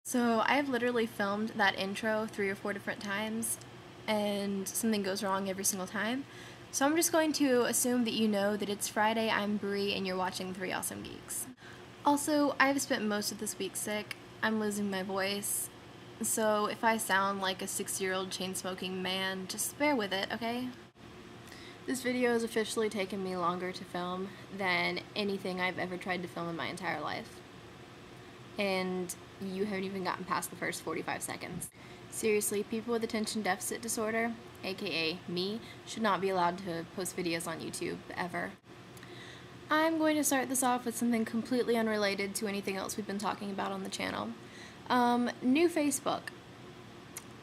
So I've literally filmed that intro 3 or 4 different times, and something goes wrong every single time. So I'm just going to assume that you know that it's Friday, I'm Bree, and you're watching 3 Awesome Geeks. Also, I've spent most of this week sick. I'm losing my voice. So if I sound like a 6-year-old chain-smoking man, just bear with it, okay? This video has officially taken me longer to film than anything I've ever tried to film in my entire life. And you haven't even gotten past the first 45 seconds. Seriously, people with attention deficit disorder, aka me, should not be allowed to post videos on YouTube, ever. I'm going to start this off with something completely unrelated to anything else we've been talking about on the channel. New Facebook.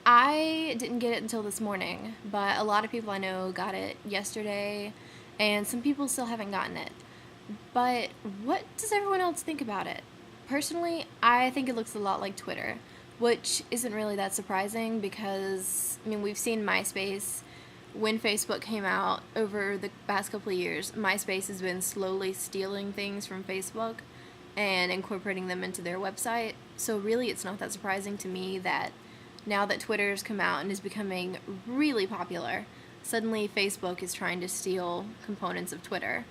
I didn't get it until this morning, but a lot of people I know got it yesterday, and some people still haven't gotten it. But what does everyone else think about it? Personally, I think it looks a lot like Twitter, which isn't really that surprising because, we've seen MySpace. When Facebook came out over the past couple of years, MySpace has been slowly stealing things from Facebook and incorporating them into their website. So really, it's not that surprising to me that now that Twitter's come out and is becoming really popular, suddenly Facebook is trying to steal components of Twitter.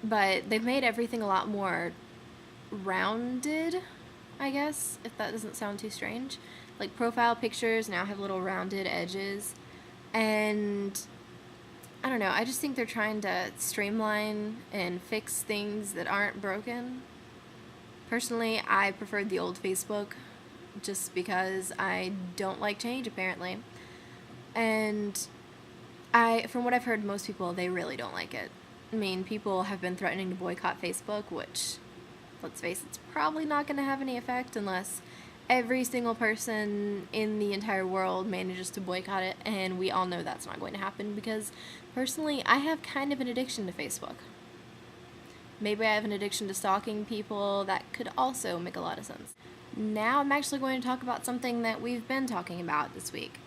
But they've made everything a lot more rounded, I guess, if that doesn't sound too strange. Like, profile pictures now have little rounded edges, and I don't know, I just think they're trying to streamline and fix things that aren't broken. Personally, I preferred the old Facebook just because I don't like change, apparently. And from what I've heard, most people, they really don't like it. People have been threatening to boycott Facebook, which, let's face it, it's probably not going to have any effect unless every single person in the entire world manages to boycott it, and we all know that's not going to happen because, personally, I have kind of an addiction to Facebook. Maybe I have an addiction to stalking people. That could also make a lot of sense. Now I'm actually going to talk about something that we've been talking about this week.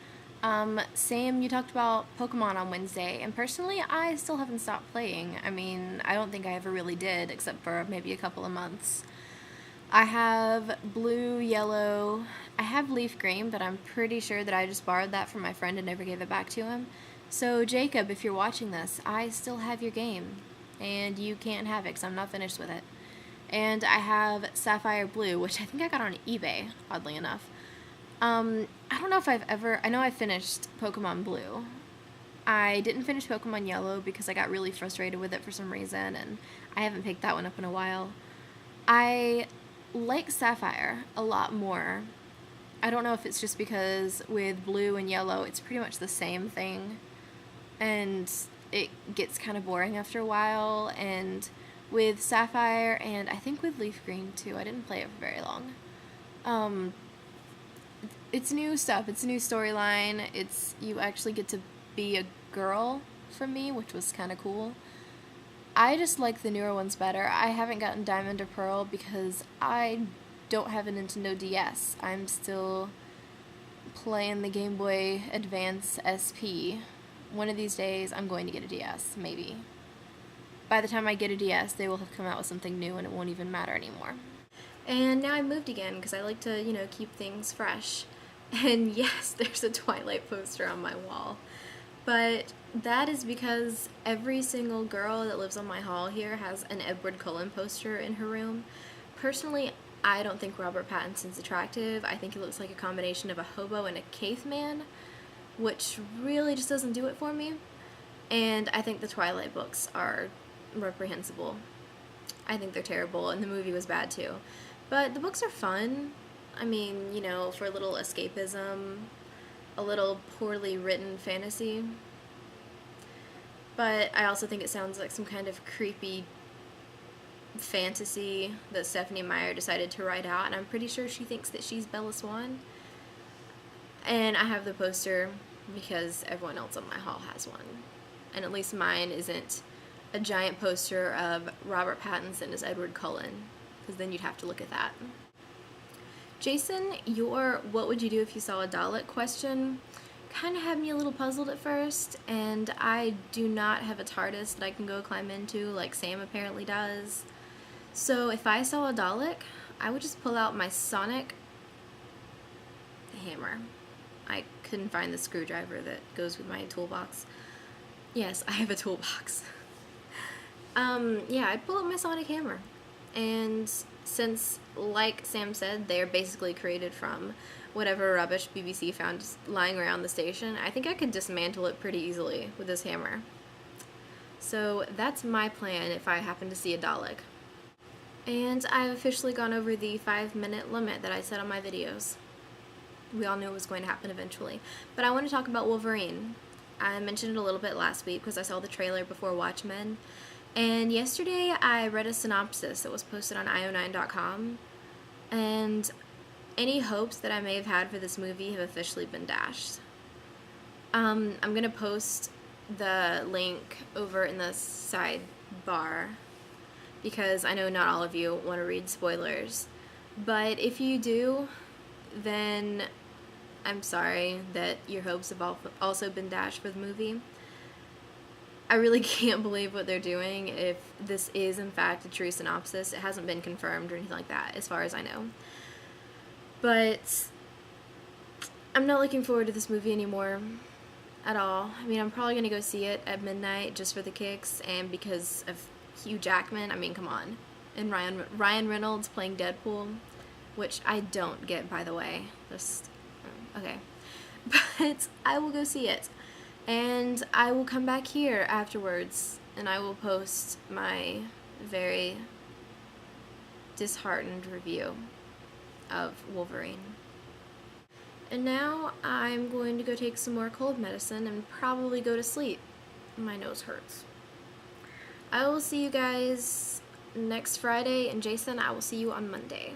Sam, you talked about Pokemon on Wednesday, and personally, I still haven't stopped playing. I don't think I ever really did, except for maybe a couple of months. I have blue, yellow, I have leaf green, but I'm pretty sure that I just borrowed that from my friend and never gave it back to him. So, Jacob, if you're watching this, I still have your game, and you can't have it because I'm not finished with it. And I have Sapphire Blue, which I think I got on eBay, oddly enough. I don't know if I know I finished Pokemon Blue. I didn't finish Pokemon Yellow because I got really frustrated with it for some reason, and I haven't picked that one up in a while. I like Sapphire a lot more. I don't know if it's just because with Blue and Yellow, it's pretty much the same thing, and it gets kind of boring after a while, and with Sapphire, and I think with Leaf Green too, I didn't play it for very long. It's new stuff, it's a new storyline, you actually get to be a girl from me, which was kind of cool. I just like the newer ones better. I haven't gotten Diamond or Pearl because I don't have a Nintendo DS. I'm still playing the Game Boy Advance SP. One of these days, I'm going to get a DS, maybe. By the time I get a DS, they will have come out with something new and it won't even matter anymore. And now I moved again because I like to, keep things fresh. And yes, there's a Twilight poster on my wall. But that is because every single girl that lives on my hall here has an Edward Cullen poster in her room. Personally, I don't think Robert Pattinson's attractive. I think he looks like a combination of a hobo and a caveman, which really just doesn't do it for me. And I think the Twilight books are reprehensible. I think they're terrible, and the movie was bad too. But the books are fun. For a little escapism, a little poorly written fantasy. But I also think it sounds like some kind of creepy fantasy that Stephenie Meyer decided to write out, and I'm pretty sure she thinks that she's Bella Swan. And I have the poster because everyone else on my hall has one. And at least mine isn't a giant poster of Robert Pattinson as Edward Cullen, because then you'd have to look at that. Jason, your what would you do if you saw a Dalek question kind of had me a little puzzled at first, and I do not have a TARDIS that I can go climb into like Sam apparently does. So if I saw a Dalek, I would just pull out my Sonic hammer. I couldn't find the screwdriver that goes with my toolbox. Yes, I have a toolbox. Yeah, I pull up my sonic hammer. And since, like Sam said, they're basically created from whatever rubbish BBC found just lying around the station, I think I could dismantle it pretty easily with this hammer. So that's my plan if I happen to see a Dalek. And I've officially gone over the 5-minute limit that I set on my videos. We all knew it was going to happen eventually. But I want to talk about Wolverine. I mentioned it a little bit last week because I saw the trailer before Watchmen. And yesterday I read a synopsis that was posted on io9.com. And any hopes that I may have had for this movie have officially been dashed. I'm going to post the link over in the sidebar because I know not all of you want to read spoilers. But if you do, then I'm sorry that your hopes have also been dashed for the movie. I really can't believe what they're doing if this is in fact a true synopsis. It hasn't been confirmed or anything like that as far as I know. But I'm not looking forward to this movie anymore at all. I mean, I'm probably going to go see it at midnight just for the kicks and because of Hugh Jackman. I mean, come on. And Ryan Reynolds playing Deadpool, which I don't get, by the way. Just, okay. But I will go see it. And I will come back here afterwards and I will post my very disheartened review of Wolverine. And now I'm going to go take some more cold medicine and probably go to sleep. My nose hurts. I will see you guys next Friday, and Jason, I will see you on Monday.